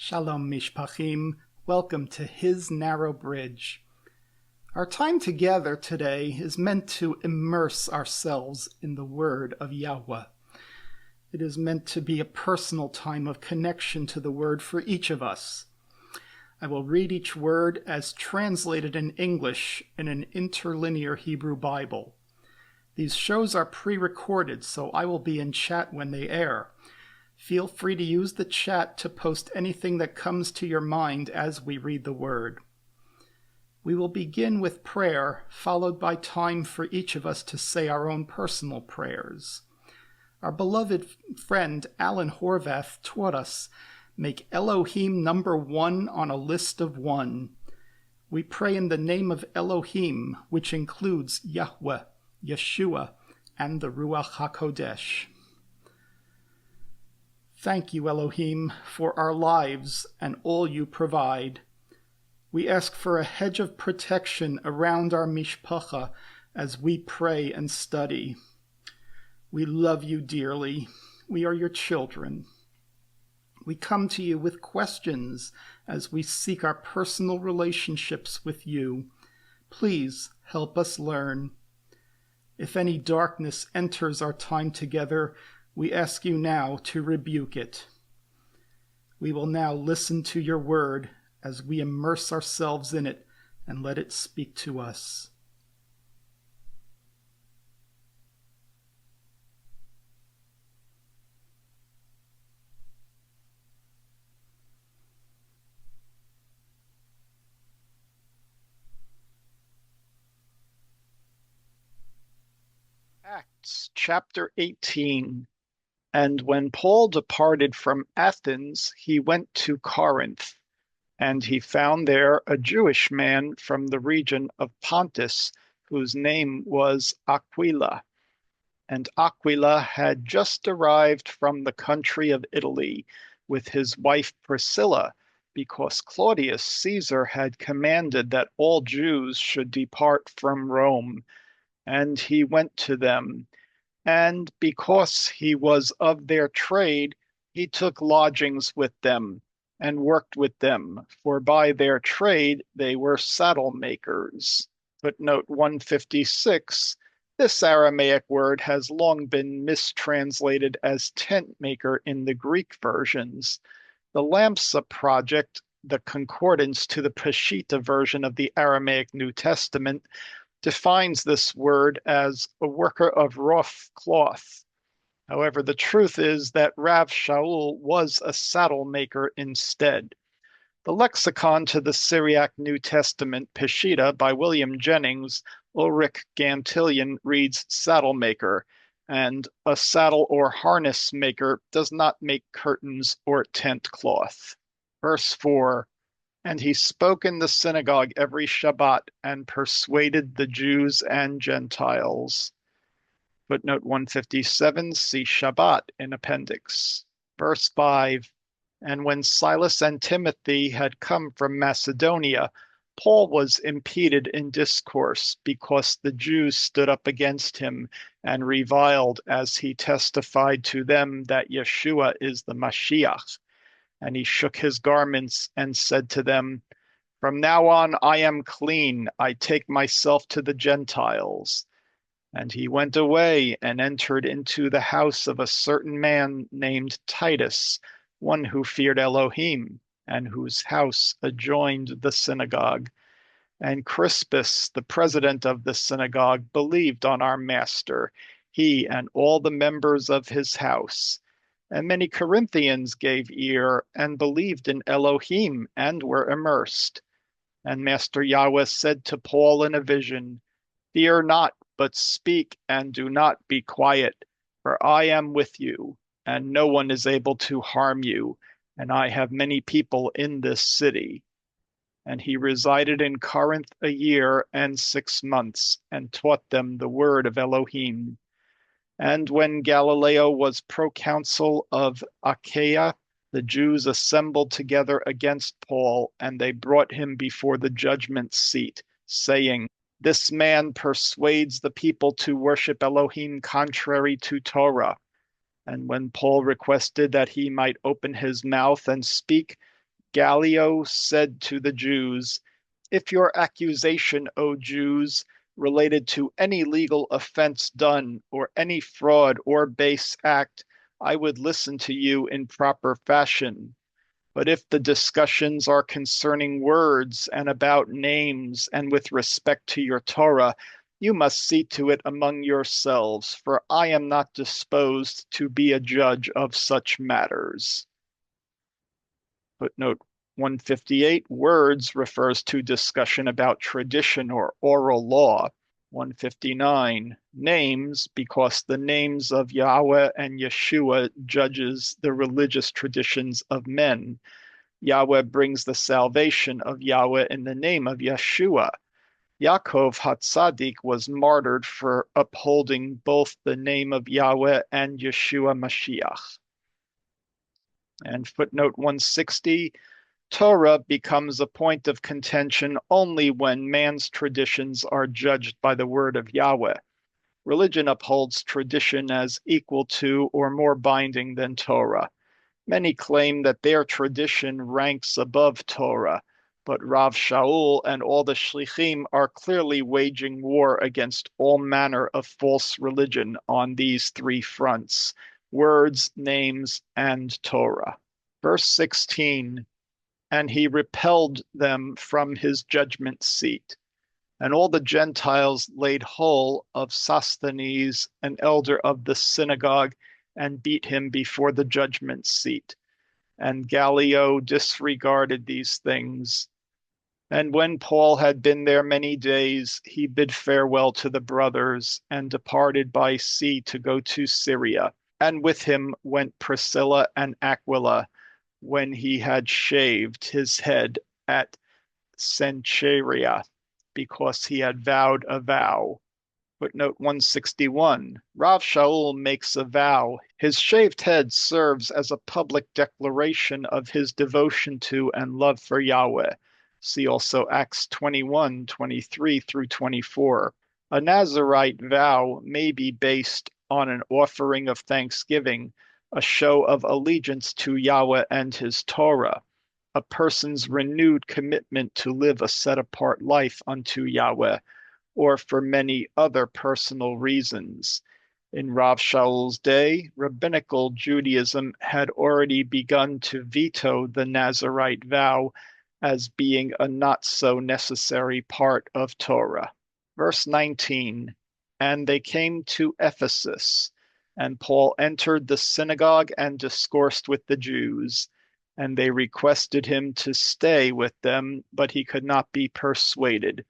Shalom Mishpachim, welcome to His Narrow Bridge. Our time together today is meant to immerse ourselves in the Word of Yahweh. It is meant to be a personal time of connection to the Word for each of us. I will read each word as translated in English in an interlinear Hebrew Bible. These shows are pre-recorded, so I will be in chat when they air. Feel free to use the chat to post anything that comes to your mind as we read the word. We will begin with prayer, followed by time for each of us to say our own personal prayers. Our beloved friend Alan Horvath taught us, make Elohim number one on a list of one. We pray in the name of Elohim, which includes Yahweh, Yeshua, and the Ruach HaKodesh. Thank you, Elohim, for our lives and all you provide. We ask for a hedge of protection around our mishpacha as we pray and study. We love you dearly. We are your children. We come to you with questions as we seek our personal relationships with you. Please help us learn. If any darkness enters our time together, we ask you now to rebuke it. We will now listen to your word as we immerse ourselves in it and let it speak to us. Acts chapter 18. And when Paul departed from Athens, he went to Corinth, and he found there a Jewish man from the region of Pontus, whose name was Aquila. And Aquila had just arrived from the country of Italy with his wife Priscilla, because Claudius Caesar had commanded that all Jews should depart from Rome. And he went to them. And because he was of their trade, he took lodgings with them and worked with them, for by their trade they were saddle makers. Footnote 156, this Aramaic word has long been mistranslated as tent maker in the Greek versions. The Lamsa project, the concordance to the Peshitta version of the Aramaic New Testament, defines this word as a worker of rough cloth. However, the truth is that Rav Shaul was a saddle maker instead. The lexicon to the Syriac New Testament, Peshitta, by William Jennings, Ulrich Gantillion, reads saddle maker, and a saddle or harness maker does not make curtains or tent cloth. Verse 4, and he spoke in the synagogue every Shabbat and persuaded the Jews and Gentiles. Footnote 157, see Shabbat in appendix. Verse 5, and when Silas and Timothy had come from Macedonia, Paul was impeded in discourse because the Jews stood up against him and reviled as he testified to them that Yeshua is the Mashiach. And he shook his garments and said to them, from now on I am clean, I take myself to the Gentiles. And he went away and entered into the house of a certain man named Titus, one who feared Elohim, and whose house adjoined the synagogue. And Crispus, the president of the synagogue, believed on our master, he and all the members of his house. And many Corinthians gave ear and believed in Elohim and were immersed. And Master Yahweh said to Paul in a vision, fear not, but speak and do not be quiet, for I am with you, and no one is able to harm you, and I have many people in this city. And he resided in Corinth a year and 6 months, and taught them the word of Elohim. And when Galileo was proconsul of Achaia, the Jews assembled together against Paul, and they brought him before the judgment seat, saying, this man persuades the people to worship Elohim contrary to Torah. And when Paul requested that he might open his mouth and speak, Gallio said to the Jews, "If your accusation, O Jews, related to any legal offense done or any fraud or base act, I would listen to you in proper fashion. But if the discussions are concerning words and about names and with respect to your Torah, you must see to it among yourselves, for I am not disposed to be a judge of such matters." Footnote 158, words refers to discussion about tradition or oral law. 159, names, because the names of Yahweh and Yeshua judges the religious traditions of men. Yahweh brings the salvation of Yahweh in the name of Yeshua. Yaakov Hatzadik was martyred for upholding both the name of Yahweh and Yeshua Mashiach. And footnote 160, Torah becomes a point of contention only when man's traditions are judged by the word of Yahweh. Religion upholds tradition as equal to or more binding than Torah. Many claim that their tradition ranks above Torah, but Rav Shaul and all the shlichim are clearly waging war against all manner of false religion on these three fronts: words, names, and Torah. Verse 16, and he repelled them from his judgment seat. And all the Gentiles laid hold of Sosthenes, an elder of the synagogue, and beat him before the judgment seat. And Gallio disregarded these things. And when Paul had been there many days, he bid farewell to the brothers and departed by sea to go to Syria. And with him went Priscilla and Aquila, when he had shaved his head at Cenchrea, because he had vowed a vow. Footnote 161, Rav Shaul makes a vow. His shaved head serves as a public declaration of his devotion to and love for Yahweh. See also Acts 21, 23 through 24. A Nazirite vow may be based on an offering of thanksgiving, a show of allegiance to Yahweh and his Torah, a person's renewed commitment to live a set-apart life unto Yahweh, or for many other personal reasons. In Rav Shaul's day, rabbinical Judaism had already begun to veto the Nazirite vow as being a not so necessary part of Torah. Verse 19, and they came to Ephesus, and Paul entered the synagogue and discoursed with the Jews. And they requested him to stay with them, but he could not be persuaded.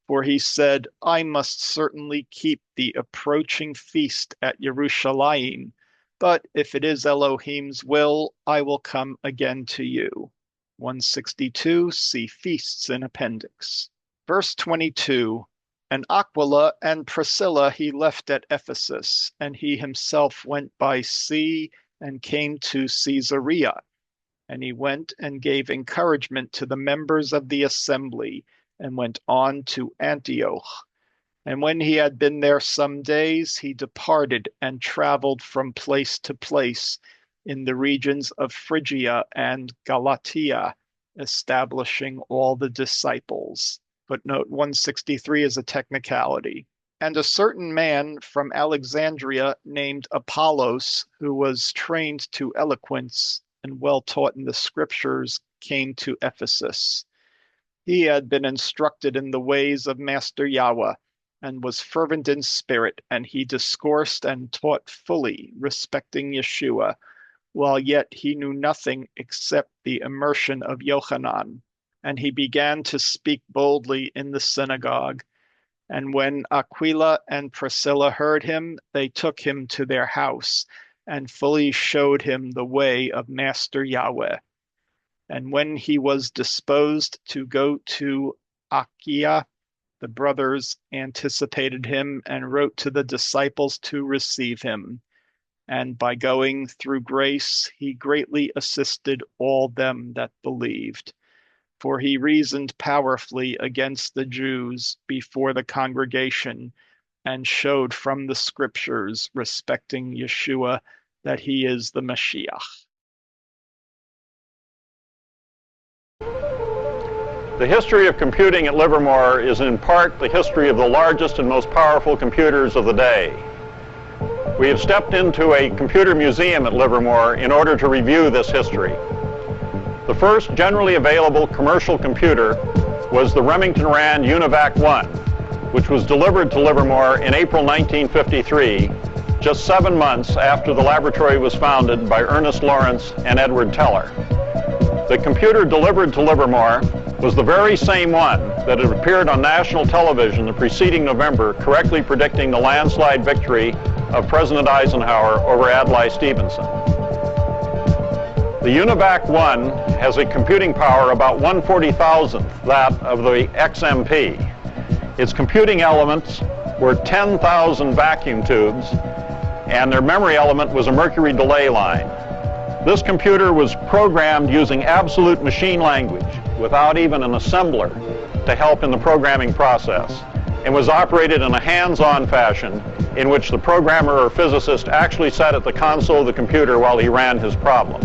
For he said, I must certainly keep the approaching feast at Jerusalem, but if it is Elohim's will, I will come again to you. 162, see feasts in appendix. Verse 22, and Aquila and Priscilla he left at Ephesus, and he himself went by sea and came to Caesarea. And he went and gave encouragement to the members of the assembly, and went on to Antioch. And when he had been there some days, he departed and traveled from place to place in the regions of Phrygia and Galatia, establishing all the disciples. Footnote 163 is a technicality. And a certain man from Alexandria named Apollos, who was trained to eloquence and well taught in the scriptures, came to Ephesus. He had been instructed in the ways of Master Yahweh, and was fervent in spirit, and he discoursed and taught fully respecting Yeshua, while yet he knew nothing except the immersion of Yochanan. And he began to speak boldly in the synagogue. And when Aquila and Priscilla heard him, they took him to their house, and fully showed him the way of Master Yahweh. And when he was disposed to go to Achaia, the brothers anticipated him and wrote to the disciples to receive him. And by going through grace, he greatly assisted all them that believed. For he reasoned powerfully against the Jews before the congregation, and showed from the scriptures respecting Yeshua that he is the Mashiach. The history of computing at Livermore is in part the history of the largest and most powerful computers of the day. We have stepped into a computer museum at Livermore in order to review this history. The first generally available commercial computer was the Remington Rand UNIVAC 1, which was delivered to Livermore in April 1953, just 7 months after the laboratory was founded by Ernest Lawrence and Edward Teller. The computer delivered to Livermore was the very same one that had appeared on national television the preceding November, correctly predicting the landslide victory of President Eisenhower over Adlai Stevenson. The UNIVAC 1 has a computing power about 1/40,000th that of the XMP. Its computing elements were 10,000 vacuum tubes, and their memory element was a mercury delay line. This computer was programmed using absolute machine language without even an assembler to help in the programming process, and was operated in a hands-on fashion in which the programmer or physicist actually sat at the console of the computer while he ran his problem.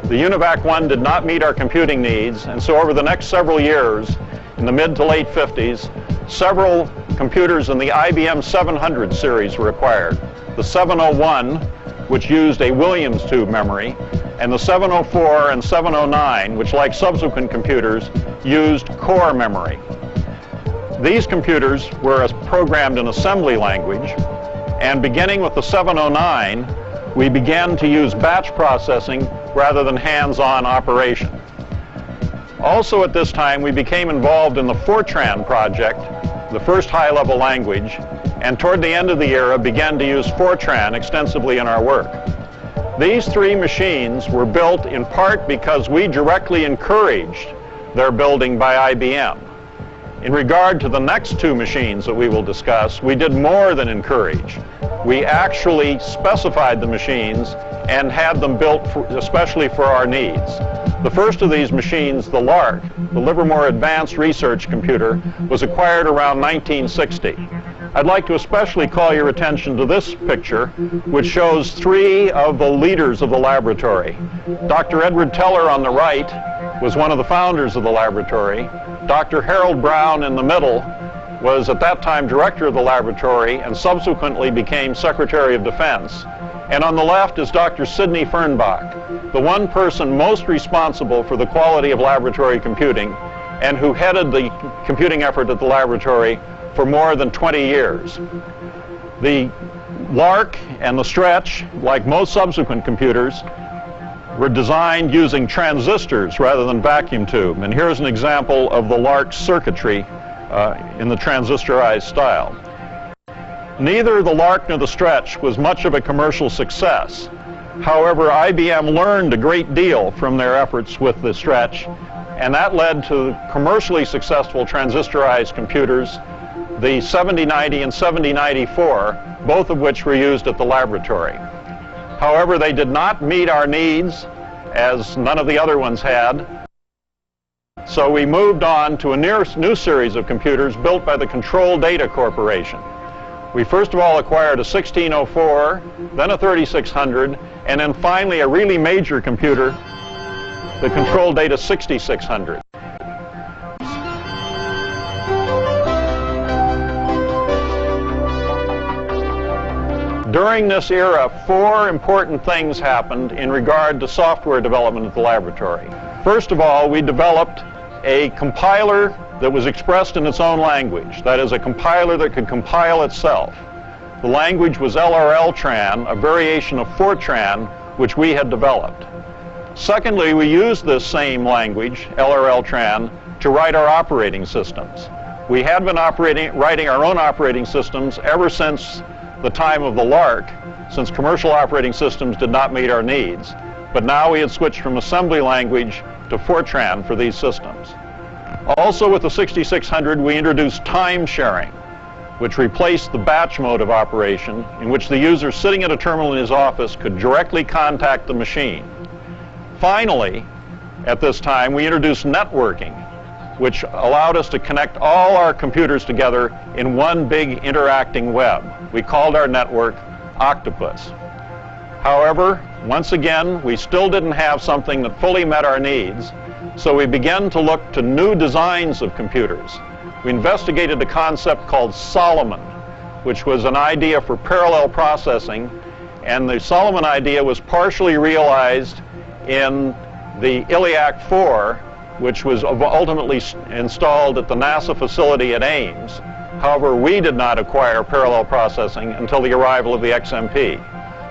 The UNIVAC 1 did not meet our computing needs, and so over the next several years, in the mid to late 50s, several computers in the IBM 700 series were acquired. The 701, which used a Williams tube memory, and the 704 and 709, which, like subsequent computers, used core memory. These computers were programmed in assembly language, and beginning with the 709, we began to use batch processing rather than hands-on operation. Also at this time, we became involved in the Fortran project, the first high-level language, and toward the end of the era began to use Fortran extensively in our work. These three machines were built in part because we directly encouraged their building by IBM. In regard to the next two machines that we will discuss, we did more than encourage. We actually specified the machines and had them built especially for our needs. The first of these machines, the LARC, the Livermore Advanced Research Computer, was acquired around 1960. I'd like to especially call your attention to this picture, which shows three of the leaders of the laboratory. Dr. Edward Teller on the right was one of the founders of the laboratory. Dr. Harold Brown in the middle was at that time director of the laboratory and subsequently became Secretary of Defense. And on the left is Dr. Sidney Fernbach, the one person most responsible for the quality of laboratory computing and who headed the computing effort at the laboratory for more than 20 years. The LARC and the Stretch, like most subsequent computers, were designed using transistors rather than vacuum tube. And here's an example of the LARC circuitry in the transistorized style. Neither the LARC nor the Stretch was much of a commercial success. However, IBM learned a great deal from their efforts with the Stretch, and that led to commercially successful transistorized computers, the 7090 and 7094, both of which were used at the laboratory. However, they did not meet our needs, as none of the other ones had. So we moved on to a new series of computers built by the Control Data Corporation. We first of all acquired a 1604, then a 3600, and then finally a really major computer, the Control Data 6600. During this era, four important things happened in regard to software development at the laboratory. First of all, we developed a compiler that was expressed in its own language. That is, a compiler that could compile itself. The language was LRL-Tran, a variation of Fortran, which we had developed. Secondly, we used this same language, LRL-Tran, to write our operating systems. We had been writing our own operating systems ever since the time of the LARC, since commercial operating systems did not meet our needs. But now we had switched from assembly language to Fortran for these systems. Also with the 6600, we introduced time sharing, which replaced the batch mode of operation in which the user sitting at a terminal in his office could directly contact the machine. Finally, at this time, we introduced networking, which allowed us to connect all our computers together in one big interacting web. We called our network Octopus. However, once again, we still didn't have something that fully met our needs, So we began to look to new designs of computers. We investigated a concept called Solomon, which was an idea for parallel processing, and the Solomon idea was partially realized in the Iliac 4, which was ultimately installed at the NASA facility at Ames. However, we did not acquire parallel processing until the arrival of the XMP.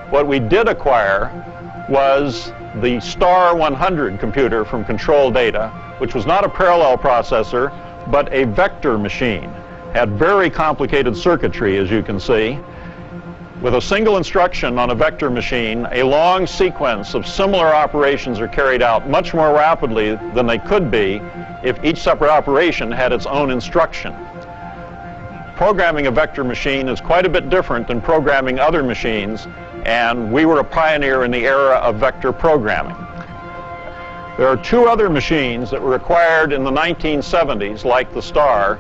What we did acquire was the Star 100 computer from Control Data, which was not a parallel processor, but a vector machine. Had very complicated circuitry, as you can see. With a single instruction on a vector machine, a long sequence of similar operations are carried out much more rapidly than they could be if each separate operation had its own instruction. Programming a vector machine is quite a bit different than programming other machines, and we were a pioneer in the era of vector programming. There are two other machines that were acquired in the 1970s, like the Star,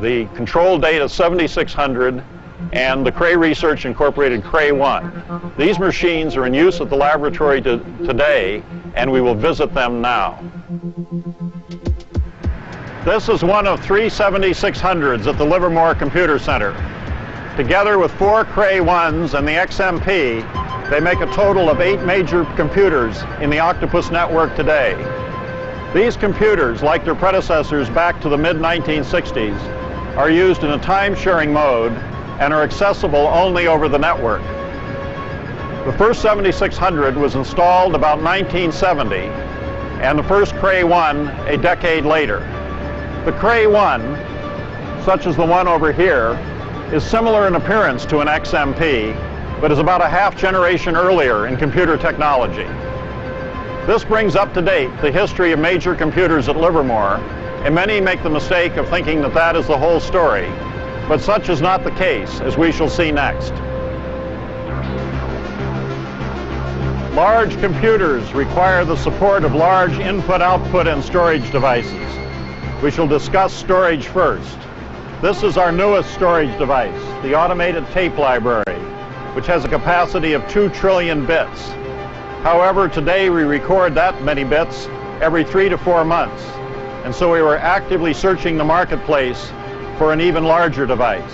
the Control Data 7600 and the Cray Research Incorporated Cray 1. These machines are in use at the laboratory today, and we will visit them now. This is one of three 7600s at the Livermore Computer Center. Together with four Cray 1s and the XMP, they make a total of 8 major computers in the Octopus network today. These computers, like their predecessors back to the mid-1960s, are used in a time-sharing mode and are accessible only over the network. The first 7600 was installed about 1970, and the first Cray 1 a decade later. The Cray 1, such as the one over here, is similar in appearance to an XMP, but is about a half generation earlier in computer technology. This brings up to date the history of major computers at Livermore, and many make the mistake of thinking that that is the whole story. But such is not the case, as we shall see next. Large computers require the support of large input, output, and storage devices. We shall discuss storage first. This is our newest storage device, the Automated Tape Library, which has a capacity of 2 trillion bits. However, today we record that many bits every 3 to 4 months, and so we were actively searching the marketplace for an even larger device.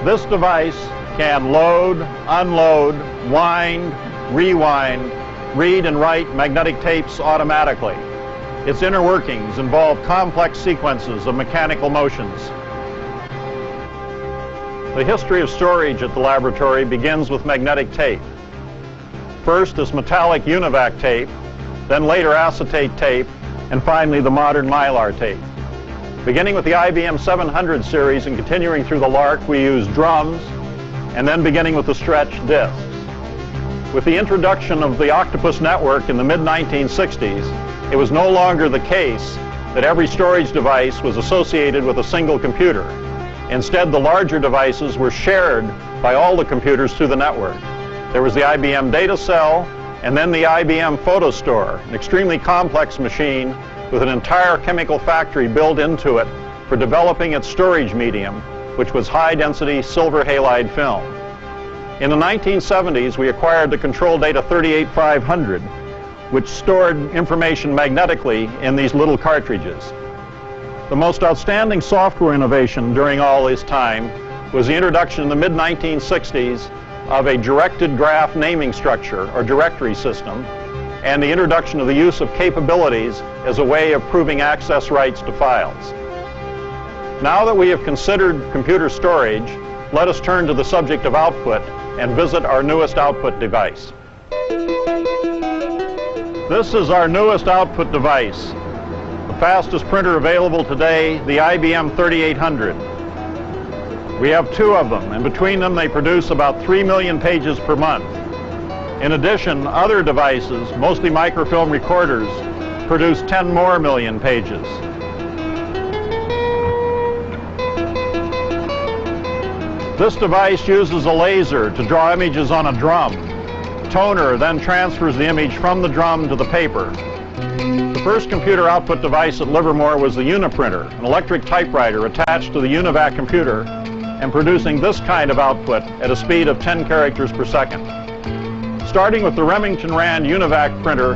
This device can load, unload, wind, rewind, read and write magnetic tapes automatically. Its inner workings involve complex sequences of mechanical motions. The history of storage at the laboratory begins with magnetic tape. First this metallic UNIVAC tape, then later acetate tape, and finally the modern Mylar tape. Beginning with the IBM 700 series and continuing through the LARC, we use drums, and then beginning with the stretch discs. With the introduction of the Octopus network in the mid-1960s, it was no longer the case that every storage device was associated with a single computer. Instead, the larger devices were shared by all the computers through the network. There was the IBM Data Cell, and then the IBM Photo Store, an extremely complex machine with an entire chemical factory built into it for developing its storage medium, which was high-density silver halide film. In the 1970s, we acquired the Control Data 38500, which stored information magnetically in these little cartridges. The most outstanding software innovation during all this time was the introduction in the mid-1960s of a directed graph naming structure, or directory system, and the introduction of the use of capabilities as a way of proving access rights to files. Now that we have considered computer storage, let us turn to the subject of output and visit our newest output device. This is our newest output device, the fastest printer available today, the IBM 3800. We have 2 of them, and between them they produce about 3 million pages per month. In addition, other devices, mostly microfilm recorders, produce 10 more million pages. This device uses a laser to draw images on a drum. Toner then transfers the image from the drum to the paper. The first computer output device at Livermore was the Uniprinter, an electric typewriter attached to the UNIVAC computer and producing this kind of output at a speed of 10 characters per second. Starting with the Remington Rand UNIVAC printer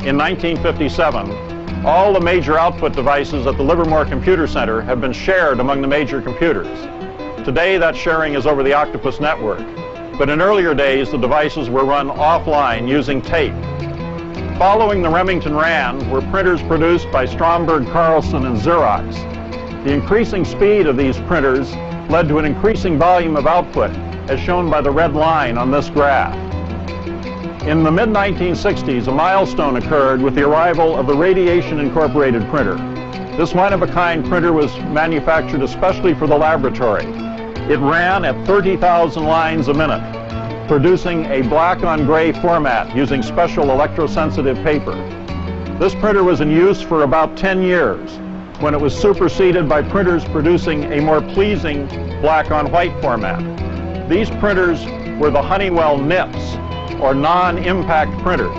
in 1957, All the major output devices at the Livermore Computer Center have been shared among the major computers. Today, that sharing is over the Octopus network, but in earlier days, the devices were run offline using tape. Following the Remington Rand were printers produced by Stromberg, Carlson, and Xerox. The increasing speed of these printers led to an increasing volume of output, as shown by the red line on this graph. In the mid-1960s, a milestone occurred with the arrival of the Radiation Incorporated printer. This one-of-a-kind printer was manufactured especially for the laboratory. It ran at 30,000 lines a minute, producing a black-on-gray format using special electrosensitive paper. This printer was in use for about 10 years, when it was superseded by printers producing a more pleasing black-on-white format. These printers were the Honeywell NIPS, or non-impact printers.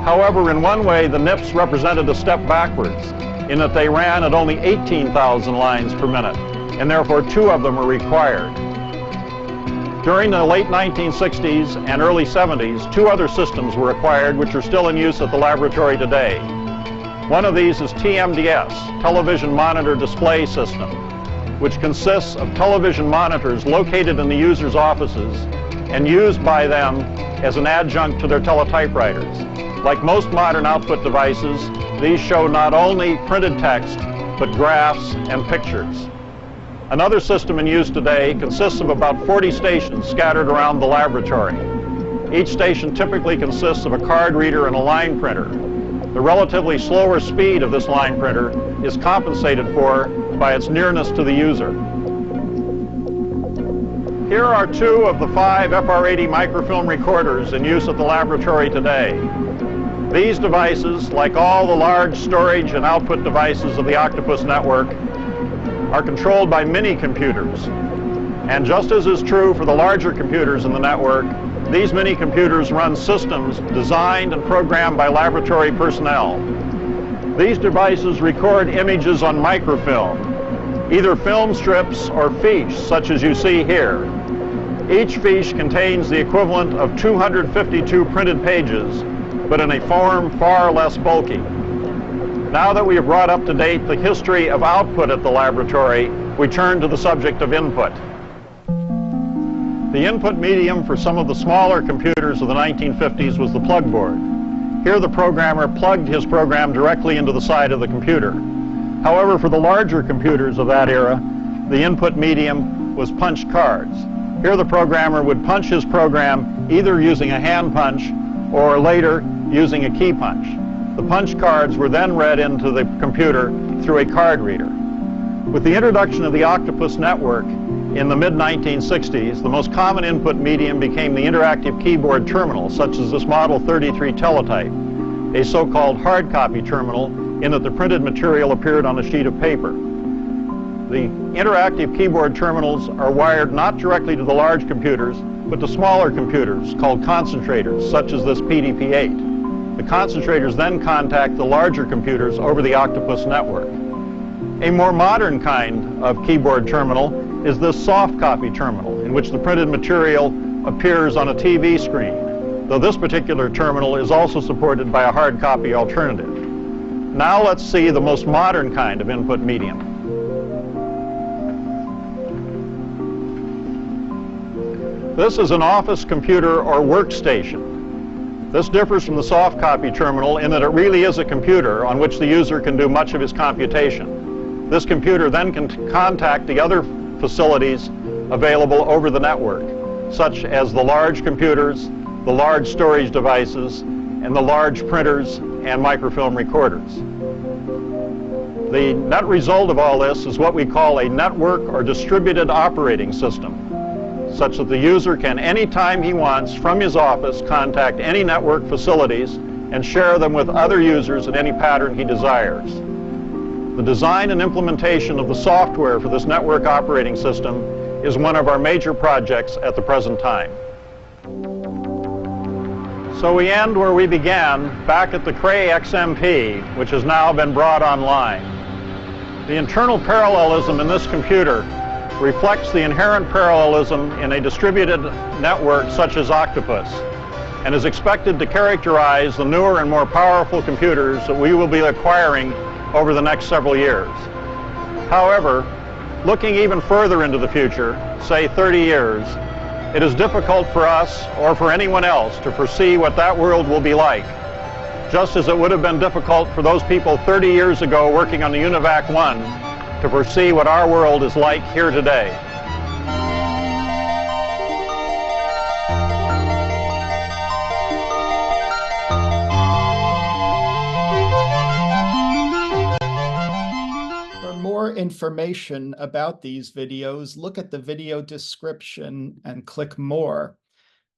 However, in one way, the NIPS represented a step backwards, in that they ran at only 18,000 lines per minute, and therefore 2 of them were required. During the late 1960s and early 70s, 2 other systems were acquired which are still in use at the laboratory today. One of these is TMDS, Television Monitor Display System, which consists of television monitors located in the user's offices and used by them as an adjunct to their teletypewriters. Like most modern output devices, these show not only printed text, but graphs and pictures. Another system in use today consists of about 40 stations scattered around the laboratory. Each station typically consists of a card reader and a line printer. The relatively slower speed of this line printer is compensated for by its nearness to the user. Here are 2 of the 5 FR80 microfilm recorders in use at the laboratory today. These devices, like all the large storage and output devices of the Octopus network, are controlled by mini-computers. And just as is true for the larger computers in the network, these mini-computers run systems designed and programmed by laboratory personnel. These devices record images on microfilm, either film strips or fiche, such as you see here. Each fiche contains the equivalent of 252 printed pages, but in a form far less bulky. Now that we have brought up to date the history of output at the laboratory, we turn to the subject of input. The input medium for some of the smaller computers of the 1950s was the plug board. Here the programmer plugged his program directly into the side of the computer. However, for the larger computers of that era, the input medium was punch cards. Here the programmer would punch his program either using a hand punch or later using a key punch. The punch cards were then read into the computer through a card reader. With the introduction of the Octopus network in the mid-1960s, the most common input medium became the interactive keyboard terminal, such as this Model 33 teletype, a so-called hard copy terminal in that the printed material appeared on a sheet of paper. The interactive keyboard terminals are wired not directly to the large computers, but to smaller computers called concentrators, such as this PDP-8. The concentrators then contact the larger computers over the Octopus network. A more modern kind of keyboard terminal is this soft copy terminal, in which the printed material appears on a TV screen, though this particular terminal is also supported by a hard copy alternative. Now let's see the most modern kind of input medium. This is an office computer or workstation. This differs from the soft copy terminal in that it really is a computer on which the user can do much of his computation. This computer then can contact the other facilities available over the network, such as the large computers, the large storage devices, and the large printers and microfilm recorders. The net result of all this is what we call a network or distributed operating system, such that the user can, anytime he wants, from his office, contact any network facilities and share them with other users in any pattern he desires. The design and implementation of the software for this network operating system is one of our major projects at the present time. So we end where we began, back at the Cray XMP, which has now been brought online. The internal parallelism in this computer reflects the inherent parallelism in a distributed network such as Octopus, and is expected to characterize the newer and more powerful computers that we will be acquiring over the next several years. However, looking even further into the future, say 30 years, it is difficult for us or for anyone else to foresee what that world will be like, just as it would have been difficult for those people 30 years ago working on the UNIVAC 1 to foresee what our world is like here today. For more information about these videos, look at the video description and click more.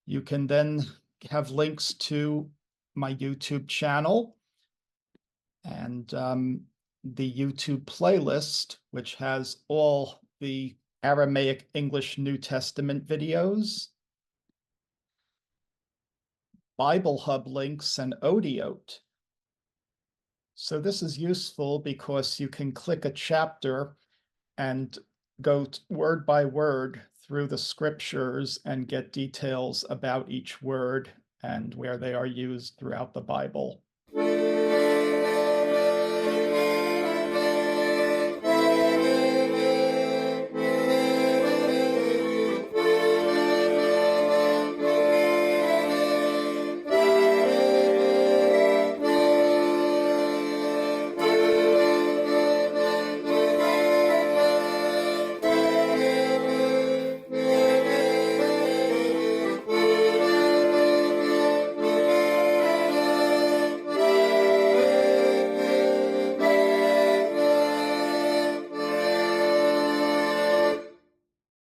You can then have links to my YouTube channel and the YouTube playlist, which has all the Aramaic English New Testament videos, Bible Hub links, and Odiote. So this is useful because you can click a chapter and go word by word through the scriptures and get details about each word and where they are used throughout the Bible.